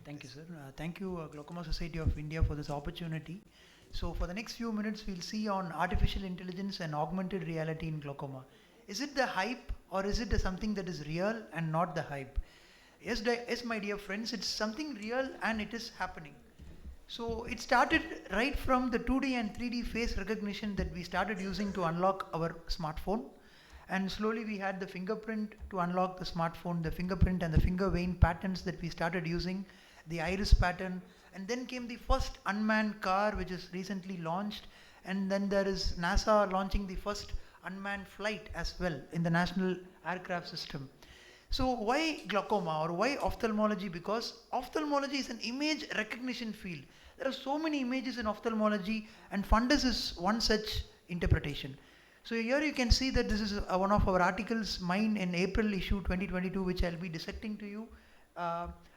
Thank you, sir. Thank you, Glaucoma Society of India, for this opportunity. So, for the next few minutes, we'll see on artificial intelligence and augmented reality in glaucoma. Is it the hype, or is it something that is real and not the hype? Yes, yes, my dear friends, it's something real and it is happening. So, it started right from the 2D and 3D face recognition that we started using to unlock our smartphone. And slowly we had the fingerprint to unlock the smartphone, the fingerprint and the finger vein patterns that we started using, the iris pattern, and then came the first unmanned car which is recently launched, and then there is NASA launching the first unmanned flight as well in the National Aircraft System. So why glaucoma or why ophthalmology? Because ophthalmology is an image recognition field. There are so many images in ophthalmology, and fundus is one such interpretation. So here you can see that this is one of our articles, mine in April issue 2022, which I'll be dissecting to you.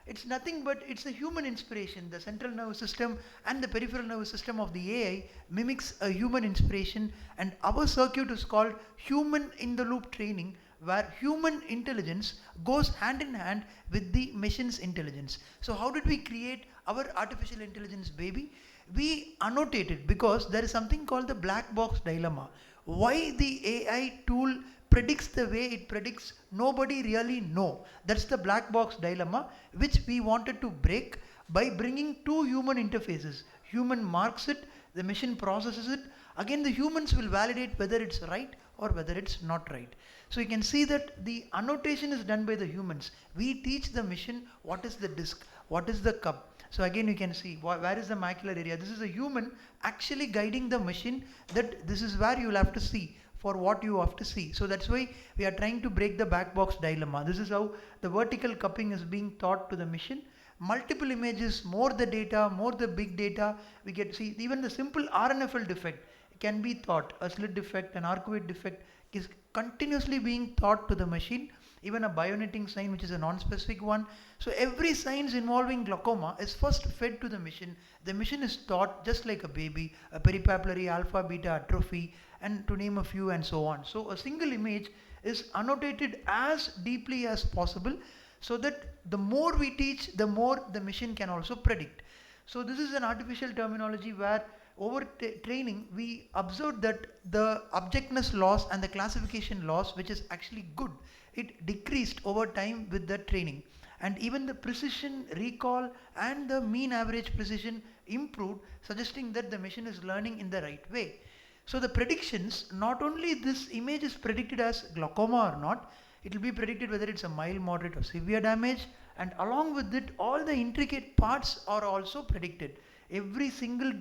It's nothing but it's a human inspiration. The central nervous system and the peripheral nervous system of the AI mimics a human inspiration, and our circuit is called human in the loop training, where human intelligence goes hand in hand with the machine's intelligence. So how did we create our artificial intelligence baby? We annotated because there is something called the black box dilemma. Why the AI tool predicts the way it predicts, nobody really know. That's the black box dilemma, which we wanted to break by bringing two human interfaces. Human marks it, the machine processes it. Again, the humans will validate whether it's right or whether it's not right. So you can see that the annotation is done by the humans. We teach the machine what is the disc, what is the cup. So again you can see where is the macular area. This is a human actually guiding the machine that this is where you will have to see for what you have to see. So that's why we are trying to break the black box dilemma. This is how the vertical cupping is being taught to the machine. Multiple images, more the data, more the big data, we get see even the simple RNFL defect can be taught. A slit defect, an arcuate defect is continuously being taught to the machine. Even a bionetting sign, which is a non-specific one. So every signs involving glaucoma is first fed to the machine. The machine is taught just like a baby, a peripapillary alpha beta atrophy, and to name a few, and so on. So a single image is annotated as deeply as possible, so that the more we teach, the more the machine can also predict. So this is an artificial terminology where over training we observed that the objectness loss and the classification loss, which is actually good, it decreased over time with the training, and even the precision, recall, and the mean average precision improved, suggesting that the machine is learning in the right way. So the predictions, not only this image is predicted as glaucoma or not, it will be predicted whether it's a mild, moderate, or severe damage, and along with it all the intricate parts are also predicted. Every single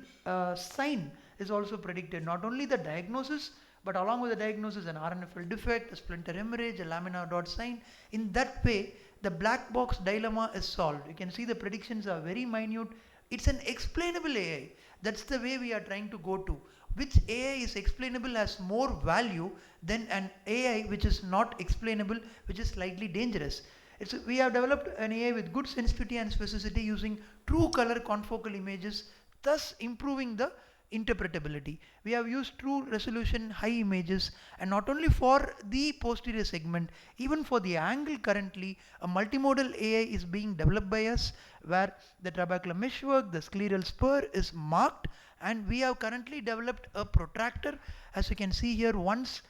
sign is also predicted, not only the diagnosis, but along with the diagnosis an RNFL defect, a splinter hemorrhage, a laminar dot sign. In that way the black box dilemma is solved. You can see the predictions are very minute. It's an explainable AI. That's the way we are trying to go to. Which AI is explainable has more value than an AI which is not explainable, which is slightly dangerous. We have developed an AI with good sensitivity and specificity using true color confocal images, thus improving the interpretability. We have used true resolution high images, and not only for the posterior segment, even for the angle. Currently a multimodal AI is being developed by us, where the trabecular meshwork, the scleral spur is marked, and we have currently developed a protractor. As you can see here, once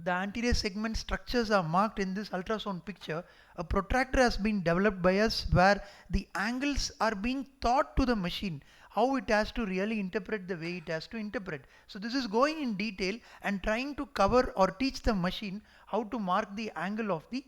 the anterior segment structures are marked in this ultrasound picture, a protractor has been developed by us, where the angles are being taught to the machine how it has to really interpret the way it has to interpret. So this is going in detail and trying to cover or teach the machine how to mark the angle of the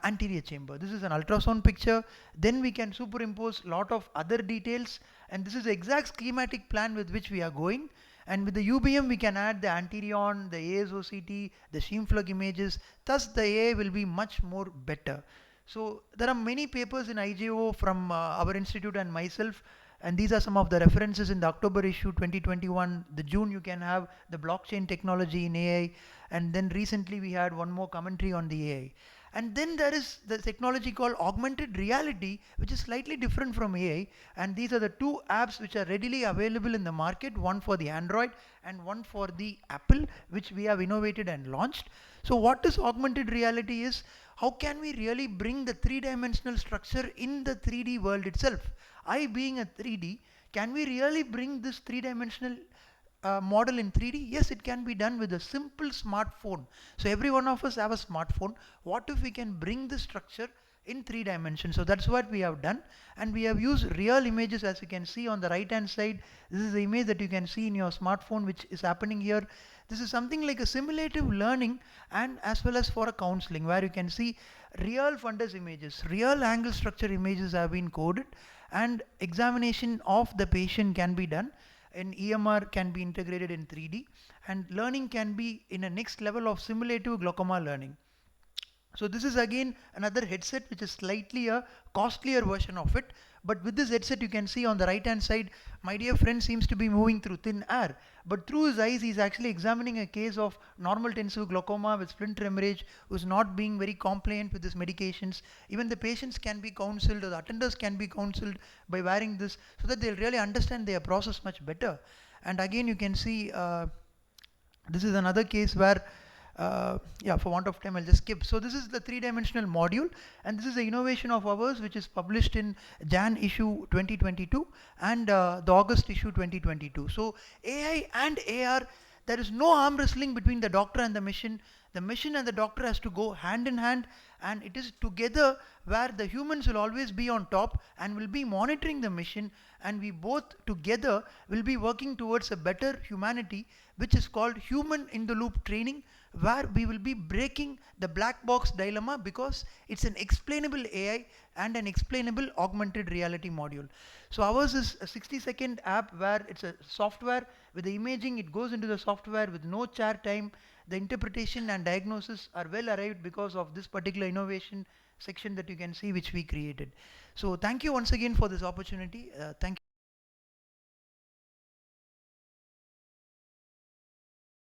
anterior chamber. This is an ultrasound picture. Then we can superimpose lot of other details, and this is the exact schematic plan with which we are going. And with the UBM we can add the anterion, the ASOCT, the Scheimpflug images. Thus the AI will be much more better. So there are many papers in IJO from our institute and myself, and these are some of the references in the October issue 2021. The June you can have the blockchain technology in AI, and then recently we had one more commentary on the AI. And then there is the technology called augmented reality, which is slightly different from AI, and these are the two apps which are readily available in the market, one for the Android and one for the Apple, which we have innovated and launched. So what is augmented reality is, how can we really bring the three-dimensional structure in the 3D world itself? I being a 3D, can we really bring this three-dimensional model in 3D? Yes, it can be done with a simple smartphone. So every one of us have a smartphone. What if we can bring the structure in 3 dimensions? So that's what we have done, and we have used real images. As you can see on the right hand side, this is the image that you can see in your smartphone which is happening here. This is something like a simulative learning, and as well as for a counseling, where you can see real fundus images, real angle structure images have been coded, and examination of the patient can be done, and EMR can be integrated in 3D, and learning can be in a next level of simulative glaucoma learning. So this is again another headset which is slightly a costlier version of it. But with this headset, you can see on the right hand side, my dear friend seems to be moving through thin air. But through his eyes, he's actually examining a case of normal tensive glaucoma with splinter hemorrhage, who's not being very compliant with his medications. Even the patients can be counseled, or the attenders can be counseled by wearing this, so that they'll really understand their process much better. And again, you can see this is another case where yeah, for want of time, I'll just skip. So this is the three-dimensional module, and this is the innovation of ours, which is published in Jan issue 2022 and the August issue 2022. So AI and AR, there is no arm wrestling between the doctor and the machine. The machine and the doctor has to go hand in hand, and it is together where the humans will always be on top and will be monitoring the machine, and we both together will be working towards a better humanity, which is called human in the loop training, where we will be breaking the black box dilemma, because it's an explainable AI and an explainable augmented reality module. So ours is a 60-second app where it's a software with the imaging. It goes into the software with no chair time. The interpretation and diagnosis are well arrived because of this particular innovation section that you can see which we created. So thank you once again for this opportunity. Thank you.